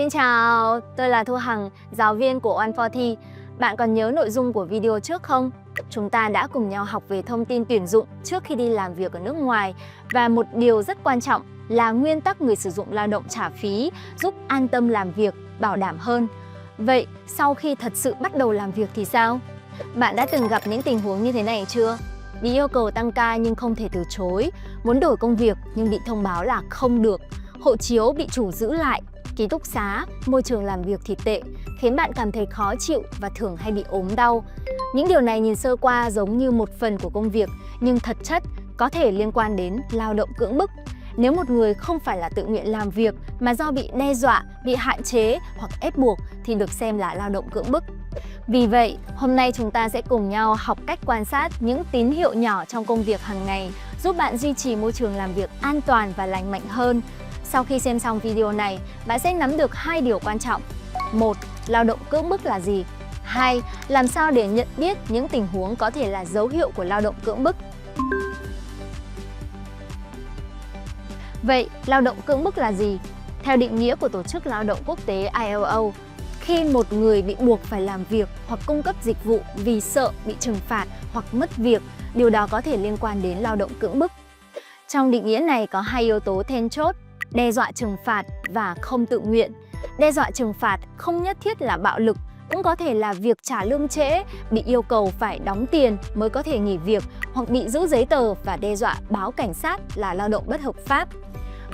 Xin chào, tôi là Thu Hằng, giáo viên của One40. Bạn còn nhớ nội dung của video trước không? Chúng ta đã cùng nhau học về thông tin tuyển dụng trước khi đi làm việc ở nước ngoài và một điều rất quan trọng là nguyên tắc người sử dụng lao động trả phí giúp an tâm làm việc, bảo đảm hơn. Vậy sau khi thật sự bắt đầu làm việc thì sao? Bạn đã từng gặp những tình huống như thế này chưa? Bị yêu cầu tăng ca nhưng không thể từ chối, muốn đổi công việc nhưng bị thông báo là không được, hộ chiếu bị chủ giữ lại, ký túc xá, môi trường làm việc thì tệ, khiến bạn cảm thấy khó chịu và thường hay bị ốm đau. Những điều này nhìn sơ qua giống như một phần của công việc, nhưng thật chất có thể liên quan đến lao động cưỡng bức. Nếu một người không phải là tự nguyện làm việc mà do bị đe dọa, bị hạn chế hoặc ép buộc thì được xem là lao động cưỡng bức. Vì vậy, hôm nay chúng ta sẽ cùng nhau học cách quan sát những tín hiệu nhỏ trong công việc hàng ngày, giúp bạn duy trì môi trường làm việc an toàn và lành mạnh hơn. Sau khi xem xong video này, bạn sẽ nắm được 2 điều quan trọng. 1. Lao động cưỡng bức là gì? 2. Làm sao để nhận biết những tình huống có thể là dấu hiệu của lao động cưỡng bức? Vậy, lao động cưỡng bức là gì? Theo định nghĩa của Tổ chức Lao động Quốc tế ILO, khi một người bị buộc phải làm việc hoặc cung cấp dịch vụ vì sợ bị trừng phạt hoặc mất việc, điều đó có thể liên quan đến lao động cưỡng bức. Trong định nghĩa này có 2 yếu tố then chốt: đe dọa trừng phạt và không tự nguyện. Đe dọa trừng phạt không nhất thiết là bạo lực, cũng có thể là việc trả lương trễ, bị yêu cầu phải đóng tiền mới có thể nghỉ việc, hoặc bị giữ giấy tờ và đe dọa báo cảnh sát là lao động bất hợp pháp.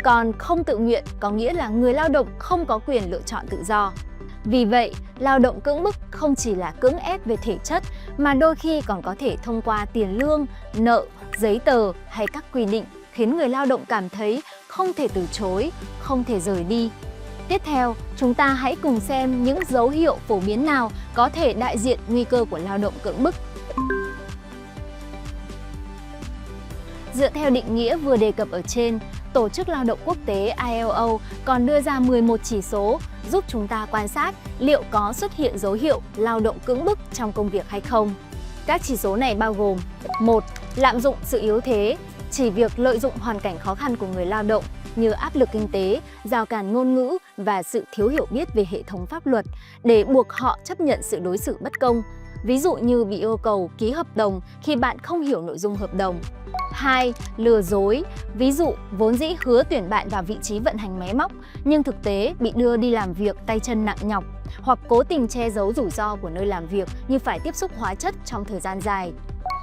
Còn không tự nguyện có nghĩa là người lao động không có quyền lựa chọn tự do. Vì vậy, lao động cưỡng bức không chỉ là cưỡng ép về thể chất mà đôi khi còn có thể thông qua tiền lương, nợ, giấy tờ hay các quy định khiến người lao động cảm thấy không thể từ chối, không thể rời đi. Tiếp theo, chúng ta hãy cùng xem những dấu hiệu phổ biến nào có thể đại diện nguy cơ của lao động cưỡng bức. Dựa theo định nghĩa vừa đề cập ở trên, Tổ chức Lao động Quốc tế ILO còn đưa ra 11 chỉ số giúp chúng ta quan sát liệu có xuất hiện dấu hiệu lao động cưỡng bức trong công việc hay không. Các chỉ số này bao gồm: 1. Lạm dụng sự yếu thế, chỉ việc lợi dụng hoàn cảnh khó khăn của người lao động như áp lực kinh tế, rào cản ngôn ngữ và sự thiếu hiểu biết về hệ thống pháp luật để buộc họ chấp nhận sự đối xử bất công. Ví dụ như bị yêu cầu ký hợp đồng khi bạn không hiểu nội dung hợp đồng. 2. Lừa dối, ví dụ vốn dĩ hứa tuyển bạn vào vị trí vận hành máy móc nhưng thực tế bị đưa đi làm việc tay chân nặng nhọc, hoặc cố tình che giấu rủi ro của nơi làm việc như phải tiếp xúc hóa chất trong thời gian dài.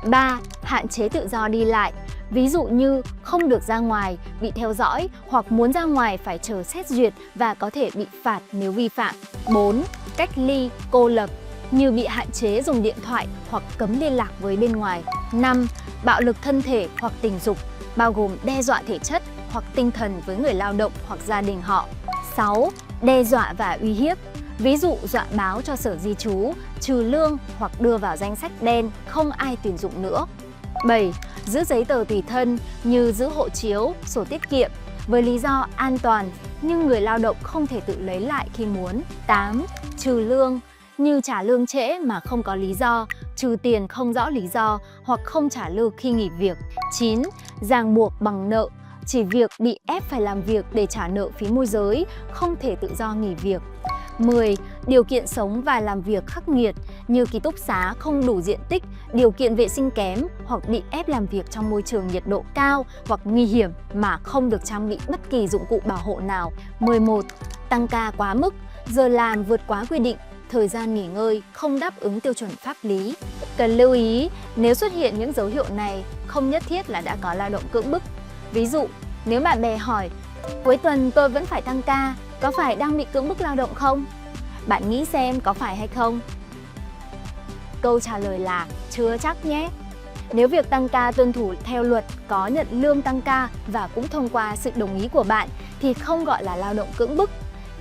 3. Hạn chế tự do đi lại, ví dụ như không được ra ngoài, bị theo dõi, hoặc muốn ra ngoài phải chờ xét duyệt và có thể bị phạt nếu vi phạm. 4. Cách ly, cô lập, như bị hạn chế dùng điện thoại hoặc cấm liên lạc với bên ngoài. 5. Bạo lực thân thể hoặc tình dục, bao gồm đe dọa thể chất hoặc tinh thần với người lao động hoặc gia đình họ. 6. Đe dọa và uy hiếp, ví dụ dọa báo cho sở di trú, trừ lương hoặc đưa vào danh sách đen, không ai tuyển dụng nữa. 7. Giữ giấy tờ tùy thân như giữ hộ chiếu, sổ tiết kiệm với lý do an toàn nhưng người lao động không thể tự lấy lại khi muốn. 8. Trừ lương, như trả lương trễ mà không có lý do, trừ tiền không rõ lý do hoặc không trả lương khi nghỉ việc. 9. Ràng buộc bằng nợ, chỉ việc bị ép phải làm việc để trả nợ phí môi giới, không thể tự do nghỉ việc. 10. Điều kiện sống và làm việc khắc nghiệt như ký túc xá không đủ diện tích, điều kiện vệ sinh kém hoặc bị ép làm việc trong môi trường nhiệt độ cao hoặc nguy hiểm mà không được trang bị bất kỳ dụng cụ bảo hộ nào. 11. Tăng ca quá mức, giờ làm vượt quá quy định, thời gian nghỉ ngơi không đáp ứng tiêu chuẩn pháp lý. Cần lưu ý, nếu xuất hiện những dấu hiệu này không nhất thiết là đã có lao động cưỡng bức. Ví dụ, nếu bạn bè hỏi, cuối tuần tôi vẫn phải tăng ca, có phải đang bị cưỡng bức lao động không? Bạn nghĩ xem có phải hay không? Câu trả lời là chưa chắc nhé. Nếu việc tăng ca tuân thủ theo luật, có nhận lương tăng ca và cũng thông qua sự đồng ý của bạn thì không gọi là lao động cưỡng bức.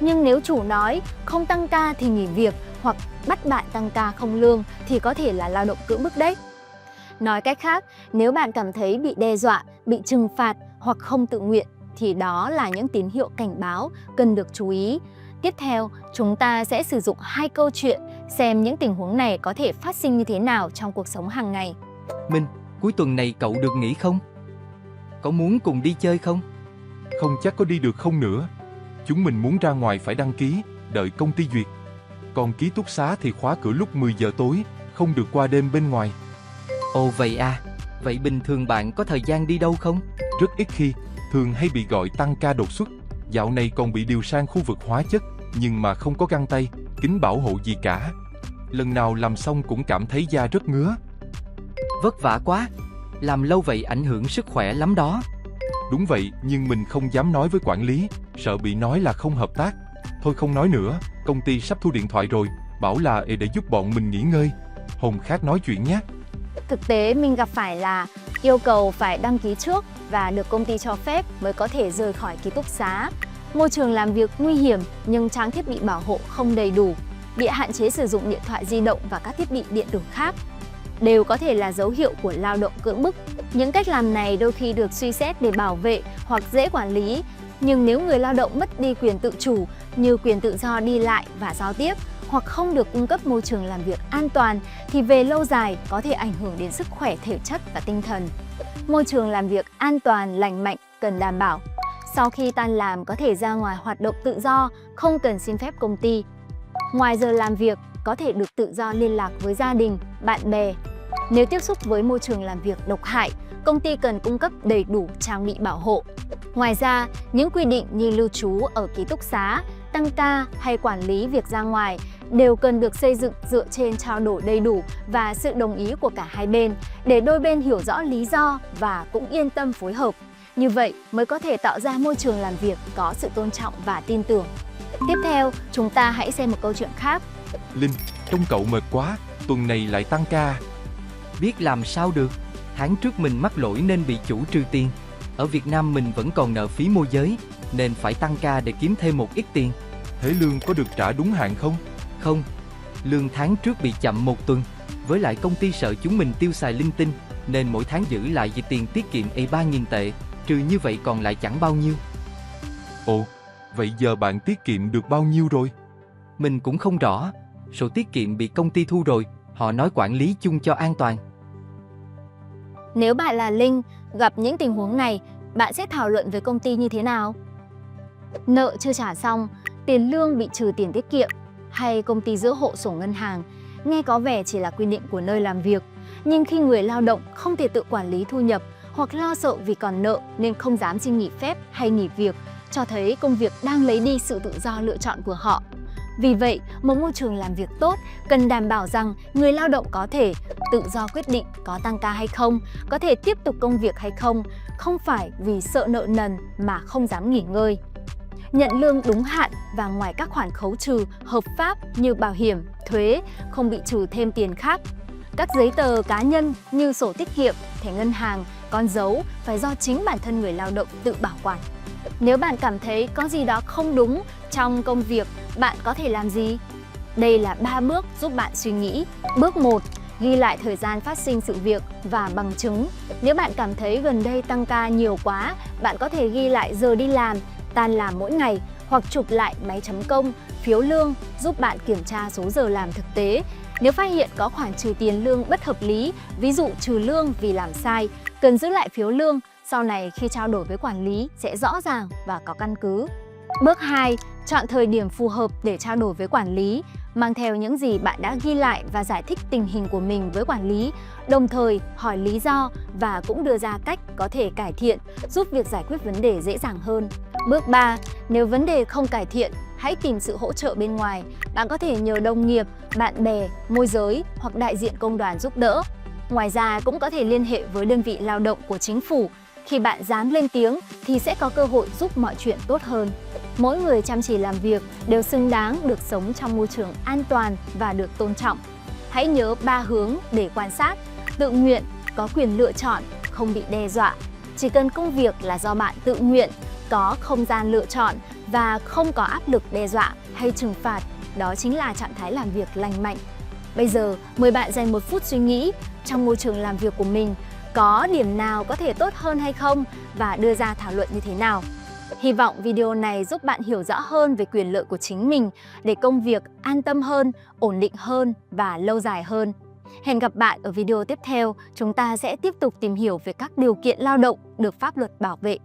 Nhưng nếu chủ nói không tăng ca thì nghỉ việc hoặc bắt bạn tăng ca không lương thì có thể là lao động cưỡng bức đấy. Nói cách khác, nếu bạn cảm thấy bị đe dọa, bị trừng phạt hoặc không tự nguyện thì đó là những tín hiệu cảnh báo cần được chú ý. Tiếp theo, chúng ta sẽ sử dụng 2 câu chuyện xem những tình huống này có thể phát sinh như thế nào trong cuộc sống hàng ngày. Minh, cuối tuần này cậu được nghỉ không? Có muốn cùng đi chơi không? Không chắc có đi được không nữa. Chúng mình muốn ra ngoài phải đăng ký, đợi công ty duyệt. Còn ký túc xá thì khóa cửa lúc 10 giờ tối, không được qua đêm bên ngoài. Ồ vậy à, vậy bình thường bạn có thời gian đi đâu không? Rất ít khi, thường hay bị gọi tăng ca đột xuất. Dạo này còn bị điều sang khu vực hóa chất, nhưng mà không có găng tay, kính bảo hộ gì cả. Lần nào làm xong cũng cảm thấy da rất ngứa. Vất vả quá, làm lâu vậy ảnh hưởng sức khỏe lắm đó. Đúng vậy, nhưng mình không dám nói với quản lý, sợ bị nói là không hợp tác. Thôi không nói nữa, công ty sắp thu điện thoại rồi, bảo là để giúp bọn mình nghỉ ngơi. Hôm khác nói chuyện nhé. Thực tế mình gặp phải là yêu cầu phải đăng ký trước và được công ty cho phép mới có thể rời khỏi ký túc xá. Môi trường làm việc nguy hiểm nhưng trang thiết bị bảo hộ không đầy đủ, bị hạn chế sử dụng điện thoại di động và các thiết bị điện tử khác đều có thể là dấu hiệu của lao động cưỡng bức. Những cách làm này đôi khi được suy xét để bảo vệ hoặc dễ quản lý, nhưng nếu người lao động mất đi quyền tự chủ như quyền tự do đi lại và giao tiếp hoặc không được cung cấp môi trường làm việc an toàn thì về lâu dài có thể ảnh hưởng đến sức khỏe thể chất và tinh thần. Môi trường làm việc an toàn, lành mạnh cần đảm bảo. Sau khi tan làm có thể ra ngoài hoạt động tự do, không cần xin phép công ty. Ngoài giờ làm việc, có thể được tự do liên lạc với gia đình, bạn bè. Nếu tiếp xúc với môi trường làm việc độc hại, công ty cần cung cấp đầy đủ trang bị bảo hộ. Ngoài ra, những quy định như lưu trú ở ký túc xá, tăng ca hay quản lý việc ra ngoài đều cần được xây dựng dựa trên trao đổi đầy đủ và sự đồng ý của cả hai bên để đôi bên hiểu rõ lý do và cũng yên tâm phối hợp. Như vậy mới có thể tạo ra môi trường làm việc có sự tôn trọng và tin tưởng. Tiếp theo, chúng ta hãy xem một câu chuyện khác. Linh, trông cậu mệt quá, tuần này lại tăng ca. Biết làm sao được, tháng trước mình mắc lỗi nên bị chủ trừ tiền. Ở Việt Nam mình vẫn còn nợ phí môi giới, nên phải tăng ca để kiếm thêm một ít tiền. Thế lương có được trả đúng hạn không? Không, lương tháng trước bị chậm một tuần. Với lại công ty sợ chúng mình tiêu xài linh tinh, nên mỗi tháng giữ lại vì tiền tiết kiệm 3.000 tệ, trừ như vậy còn lại chẳng bao nhiêu. Ồ, vậy giờ bạn tiết kiệm được bao nhiêu rồi? Mình cũng không rõ, sổ tiết kiệm bị công ty thu rồi, họ nói quản lý chung cho an toàn. Nếu bạn là Linh, gặp những tình huống này, bạn sẽ thảo luận với công ty như thế nào? Nợ chưa trả xong, tiền lương bị trừ tiền tiết kiệm, hay công ty giữ hộ sổ ngân hàng, nghe có vẻ chỉ là quy định của nơi làm việc. Nhưng khi người lao động không thể tự quản lý thu nhập hoặc lo sợ vì còn nợ nên không dám xin nghỉ phép hay nghỉ việc, cho thấy công việc đang lấy đi sự tự do lựa chọn của họ. Vì vậy, một môi trường làm việc tốt cần đảm bảo rằng người lao động có thể tự do quyết định có tăng ca hay không, có thể tiếp tục công việc hay không, không phải vì sợ nợ nần mà không dám nghỉ ngơi. Nhận lương đúng hạn và ngoài các khoản khấu trừ hợp pháp như bảo hiểm, thuế, không bị trừ thêm tiền khác. Các giấy tờ cá nhân như sổ tiết kiệm, thẻ ngân hàng, con dấu phải do chính bản thân người lao động tự bảo quản. Nếu bạn cảm thấy có gì đó không đúng trong công việc, bạn có thể làm gì? Đây là 3 bước giúp bạn suy nghĩ. Bước 1. Ghi lại thời gian phát sinh sự việc và bằng chứng. Nếu bạn cảm thấy gần đây tăng ca nhiều quá, bạn có thể ghi lại giờ đi làm, tan làm mỗi ngày hoặc chụp lại máy chấm công, phiếu lương giúp bạn kiểm tra số giờ làm thực tế. Nếu phát hiện có khoản trừ tiền lương bất hợp lý, ví dụ trừ lương vì làm sai, cần giữ lại phiếu lương. Sau này khi trao đổi với quản lý sẽ rõ ràng và có căn cứ. Bước 2. Chọn thời điểm phù hợp để trao đổi với quản lý, mang theo những gì bạn đã ghi lại và giải thích tình hình của mình với quản lý, đồng thời hỏi lý do và cũng đưa ra cách có thể cải thiện, giúp việc giải quyết vấn đề dễ dàng hơn. Bước 3. Nếu vấn đề không cải thiện, hãy tìm sự hỗ trợ bên ngoài. Bạn có thể nhờ đồng nghiệp, bạn bè, môi giới hoặc đại diện công đoàn giúp đỡ. Ngoài ra cũng có thể liên hệ với đơn vị lao động của chính phủ. Khi bạn dám lên tiếng thì sẽ có cơ hội giúp mọi chuyện tốt hơn. Mỗi người chăm chỉ làm việc đều xứng đáng được sống trong môi trường an toàn và được tôn trọng. Hãy nhớ 3 hướng để quan sát: tự nguyện, có quyền lựa chọn, không bị đe dọa. Chỉ cần công việc là do bạn tự nguyện, có không gian lựa chọn và không có áp lực đe dọa hay trừng phạt, đó chính là trạng thái làm việc lành mạnh. Bây giờ, mời bạn dành 1 phút suy nghĩ trong môi trường làm việc của mình có điểm nào có thể tốt hơn hay không và đưa ra thảo luận như thế nào. Hy vọng video này giúp bạn hiểu rõ hơn về quyền lợi của chính mình để công việc an tâm hơn, ổn định hơn và lâu dài hơn. Hẹn gặp bạn ở video tiếp theo, chúng ta sẽ tiếp tục tìm hiểu về các điều kiện lao động được pháp luật bảo vệ.